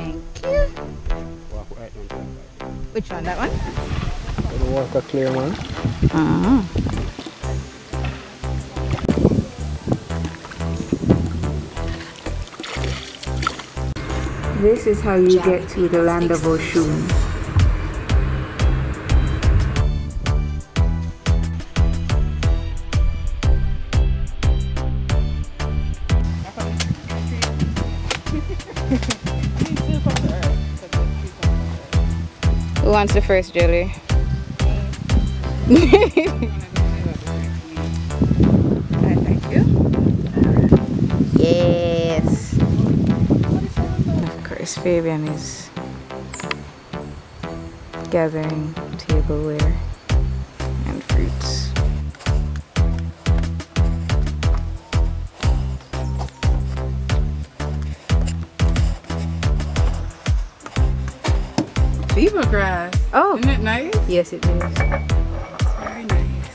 Thank you. Which one? That one? The water clear one. This is how you get to the Land of Oshun. Who wants the first jelly? Thank you. Yes. Of course, Fabian is gathering tableware and fruits. Beaver grass. Oh, isn't it nice? Yes, it is. It's very nice.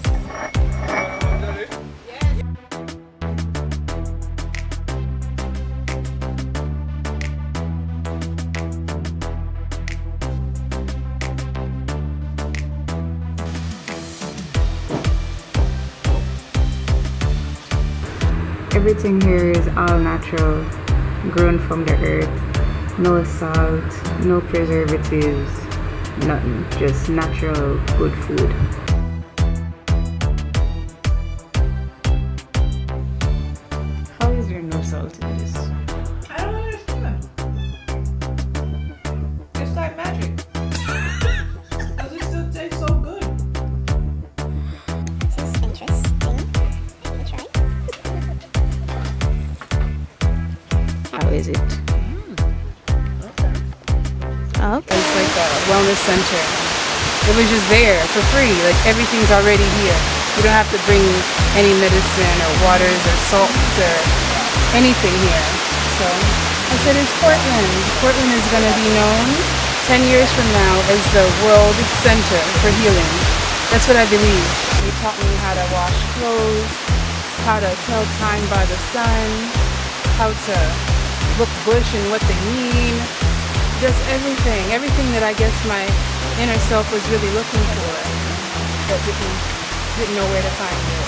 Everything here is all natural, grown from the earth. No salt, no preservatives, nothing. Just natural, good food. How is there no salt in this? I don't understand. It's like magic. Does it still taste so good? This is interesting. Try. How is it? Oh, okay. It's like a wellness center. It was just there for free. Like everything's already here. You don't have to bring any medicine or waters or salts or anything here. So I said it's Portland. Portland is going to be known 10 years from now as the World Center for Healing. That's what I believe. They taught me how to wash clothes, how to tell time by the sun, how to look bush and what they mean. Just everything that I guess my inner self was really looking for, but didn't know where to find it.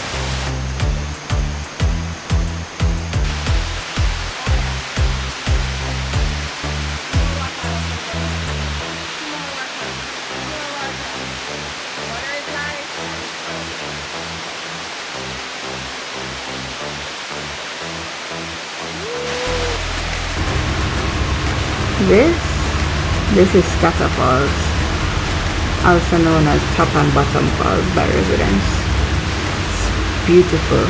This is Scatter Falls, also known as Top and Bottom Falls by residents. It's beautiful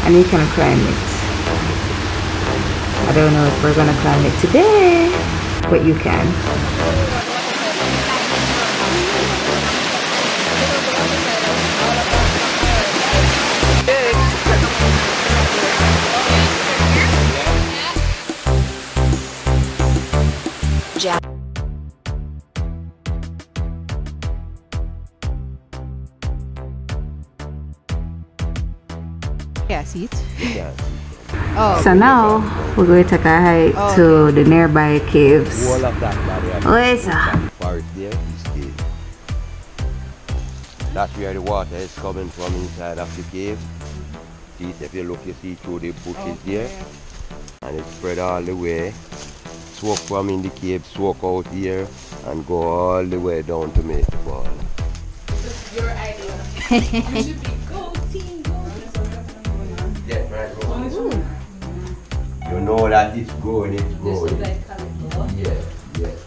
and you can climb it. I don't know if we're gonna climb it today, but you can. Yeah, see it? Yeah. Oh. So now we're going to take a hike to the nearby caves. All of that barrier. Oh, yes, sir. Forest there is cave. That's where the water is coming from inside of the cave. See, if you look, you see through the bushes there. And it spread all the way. Soak from in the cave, soak out here, and go all the way down to make the fall. This is your idea. You should be go team go. Yeah, right. You know that it's going, it's going. This is like Yes, yes.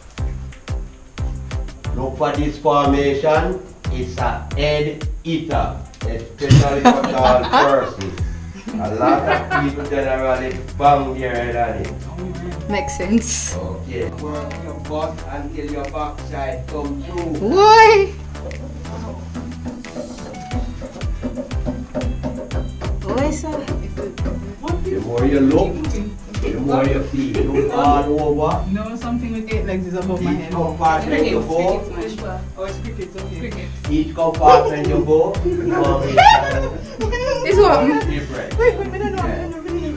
Look for this formation. It's a head eater, especially for tall persons. A lot of people generally bang their head on it. Makes sense. Okay. Work your butt until your backside comes through. Why? Why, sir? The more you look, the more you feel. Look all over. No, something with 8 legs is above my Each head. compartment you go. Oh, it's crickets, okay. Crickets. Each compartment you go. This one? Different. Wait, I don't know.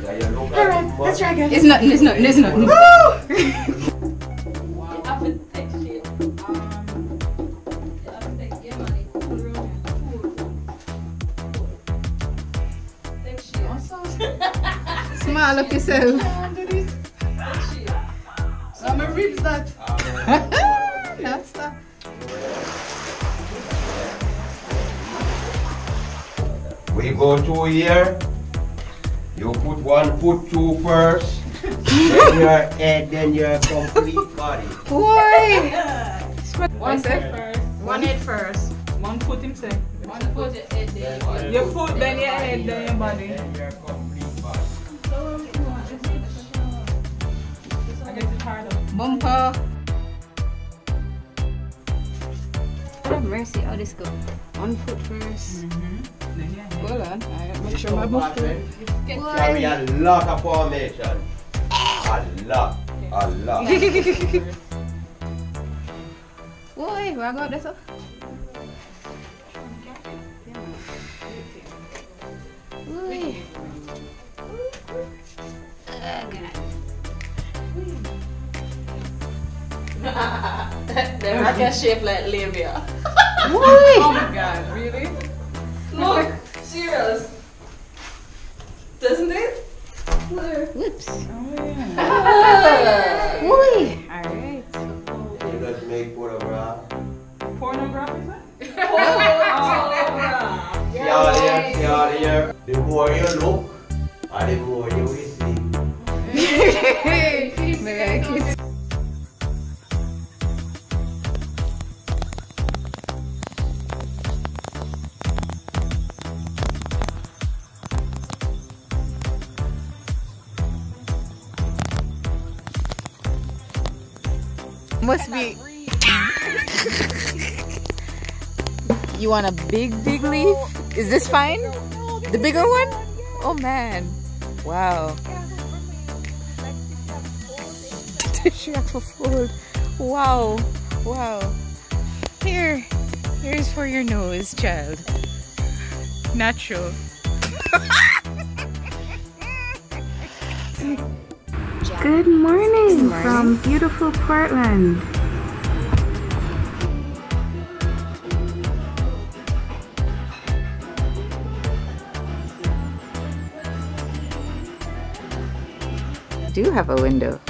So you look Alright, let's try again. It's nothing, it's nothing, it's nothing. them all up yourself. So my ribs that. That's that. We go through here. You put 1 foot through first. Then your head, then your complete body. Boy! One foot first. One head first. 1 foot himself. 1 foot your head then. Your foot, then your head, then your body. Then your complete body. I guess it's harder. Bumper. Oh, mercy, how this go? 1 foot first. Then your head. Hold on, I make sure Some my book. pattern carry a lot of formation. A lot. A lot. Boy, where I got this up? Boy. They rock your shape like labia. Oh my god, really? Look, serious. Doesn't it? Whoops. Oh yeah. Boy. Alright. You just make photograph. Pornography, sir? See out here, see out here. The more you look, and the more you will see. Must be. You want a big leaf? Is this fine? The bigger one? Oh man. Wow. Giraffe for fold. Wow. Wow. Here's for your nose, child. Natural. Good morning from beautiful Portland. Do have a window.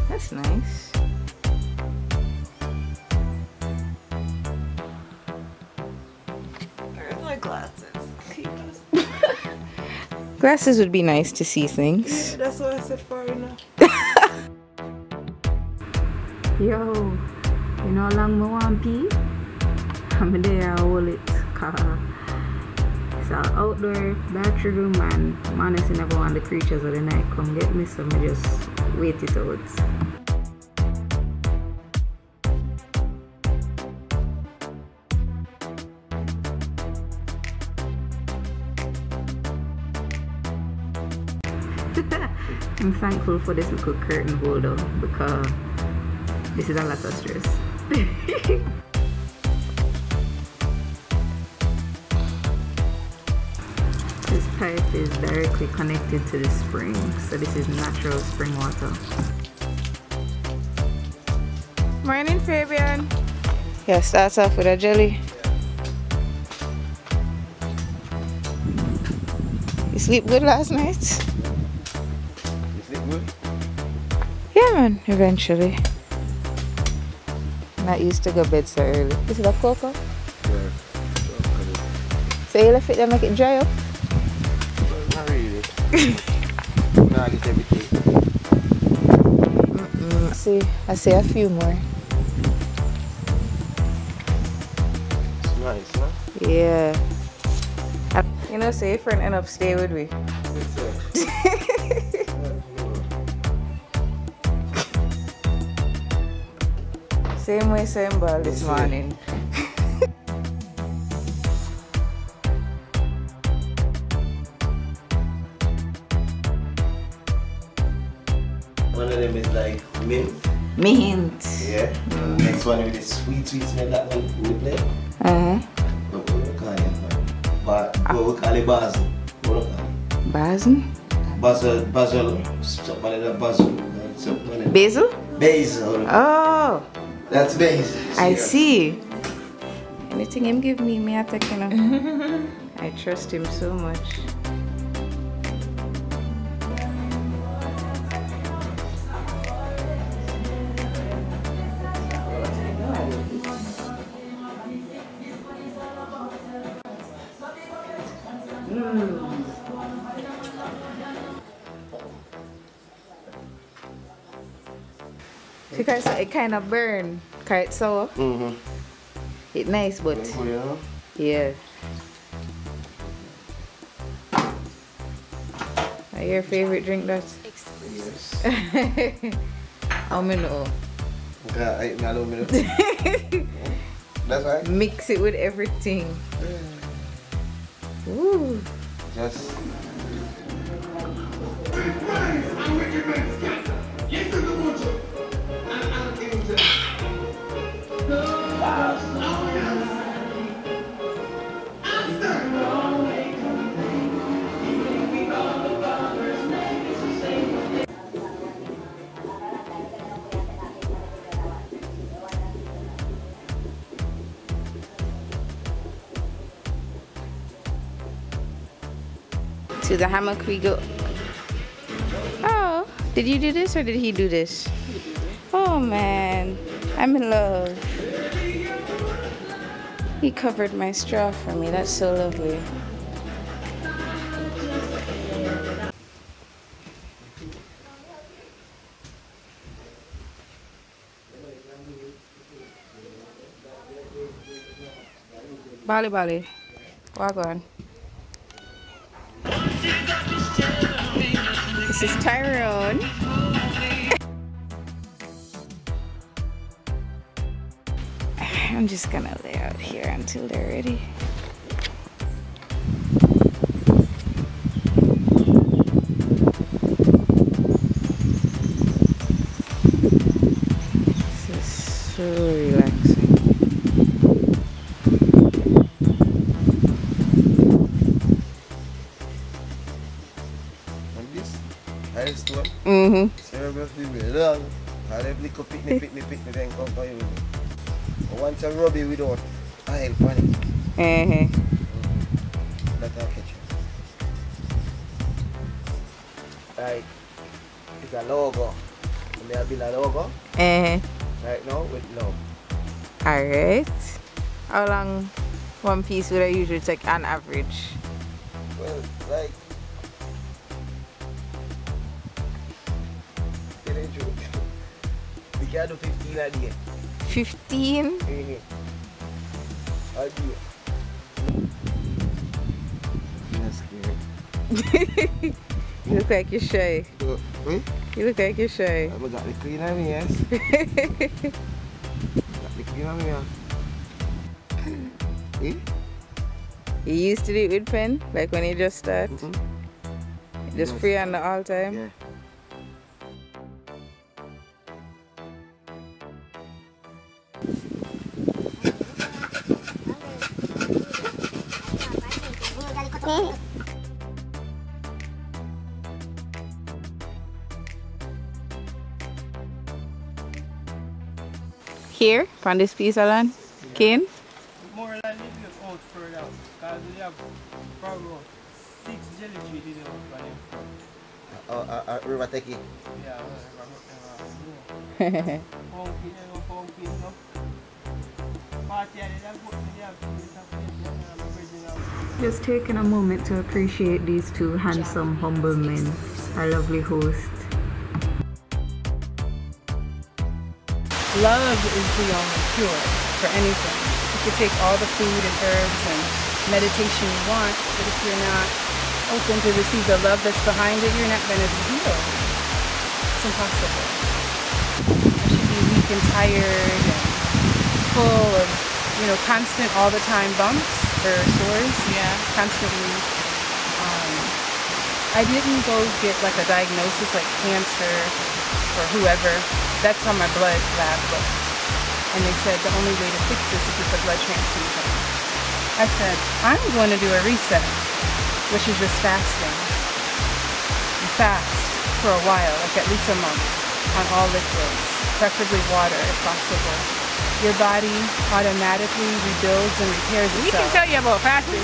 That's nice. Where's my glasses? Glasses would be nice to see things. That's what I said for enough. Yo, you know how long I want pee? I'm there, I hold it. It's an outdoor bathroom and I'm honestly never want the creatures of the night come get me, so I just wait it out. I'm thankful for this little curtain holder because this is a lot of stress. This pipe is directly connected to the spring, so this is natural spring water. Morning, Fabian. Yeah, starts off with a jelly. You sleep good last night? You sleep good? Yeah, man, eventually. Not used to go bed so early. Is it a cocoa? Yeah. So you left it there, make it dry up? Not really. Nah, get everything. I see a few more. It's nice, huh? Yeah. You know, say your friend end up stay with me. Same way, same ball this morning. One of them is like mint. Mint. Yeah. Next one with the sweet smell that one we play. Uh-huh. What do we call it? What we call it basil. What do we call it? Basil? Basil. Somebody that basil. Basil? Basil. Oh, That's basil. I see. Anything him give me, I take, you know. I trust him so much. Because it kind of burn. Quite sour. Mm-hmm. It's nice, but yeah. Your favorite drink, that's? Yes. How many know? Yeah, I don't know. That's right. Mix it with everything. Ooh. Just. To the hammock we go. Oh, did you do this or did he do this? Oh man, I'm in love. He covered my straw for me. That's so lovely. Bali Bali, walk on. This is Tyrone. I'm just gonna lay out here until they're ready. This is so relaxing. Mm-hmm. Once I rub it without oil on it. That'll catch it. Like, it's a logo. And there'll be a logo. Right now with love. Alright. How long one piece would I usually take on average? Well, like, we can do 15 a day. 15? I'll do it. You look like you're shy. You look like you're shy. I got the clean on me, yes. Got the clean on me, yeah. You used to do it with pen? Like when you just start? Just free on the all time? Yeah. Here, from this piece of land, cane? More than it goes out further out, because we have probably 6 jelly trees in the river Teki. Yeah, Just taking a moment to appreciate these two handsome, humble men, our lovely host. Love is the only cure for anything. You can take all the food and herbs and meditation you want, but if you're not open to receive the love that's behind it, you're not going to be healed. It's impossible. I should be weak and tired and full of, you know, constant all the time bumps or sores. Yeah, constantly. I didn't go get like a diagnosis like cancer or whoever. That's how my blood lab looked. And they said the only way to fix this is with a blood transfusion. I said, I'm going to do a reset, which is just fasting. You fast for a while, like at least a month, on all liquids, preferably water if possible. Your body automatically rebuilds and repairs itself. We can tell you about fasting.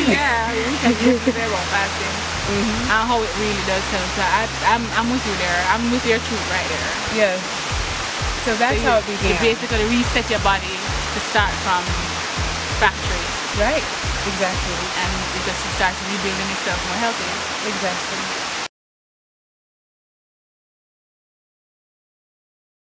Yeah, we can tell you about fasting. And how it really does help. So I'm with you there. I'm with your truth right there. Yes. So that's how it began. You basically reset your body to start from factory. Right. Exactly. And it just starts rebuilding itself more healthy. Exactly.